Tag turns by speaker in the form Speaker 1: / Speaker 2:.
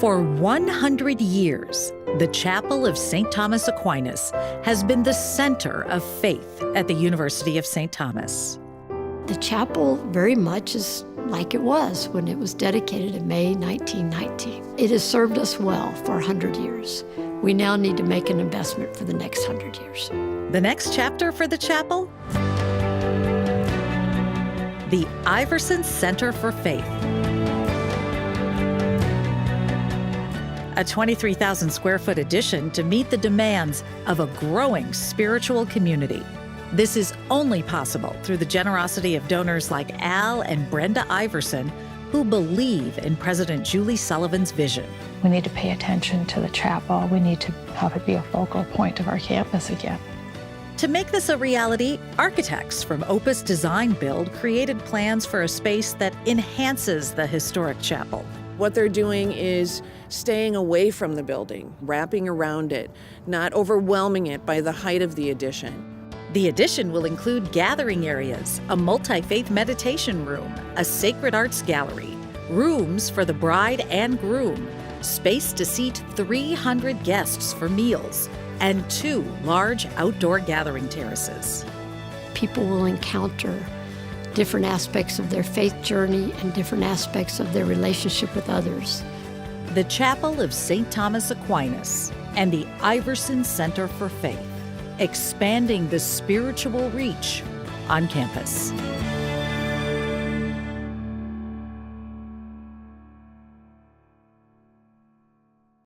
Speaker 1: For 100 years, the Chapel of St. Thomas Aquinas has been the center of faith at the University of St. Thomas.
Speaker 2: The chapel very much is like it was when it was dedicated in May 1919. It has served us well for 100 years. We now need to make an investment for the next 100 years.
Speaker 1: The next chapter for the chapel? The Iversen Center for Faith. A 23,000 square foot addition to meet the demands of a growing spiritual community. This is only possible through the generosity of donors like Al and Brenda Iversen, who believe in President Julie Sullivan's vision.
Speaker 3: We need to pay attention to the chapel. We need to have it be a focal point of our campus again.
Speaker 1: To make this a reality, architects from Opus Design Build created plans for a space that enhances the historic chapel.
Speaker 4: What they're doing is staying away from the building, wrapping around it, not overwhelming it by the height of the addition.
Speaker 1: The addition will include gathering areas, a multi-faith meditation room, a sacred arts gallery, rooms for the bride and groom, space to seat 300 guests for meals, and 2 large outdoor gathering terraces.
Speaker 2: People will encounter different aspects of their faith journey and different aspects of their relationship with others.
Speaker 1: The Chapel of St. Thomas Aquinas and the Iversen Center for Faith, expanding the spiritual reach on campus.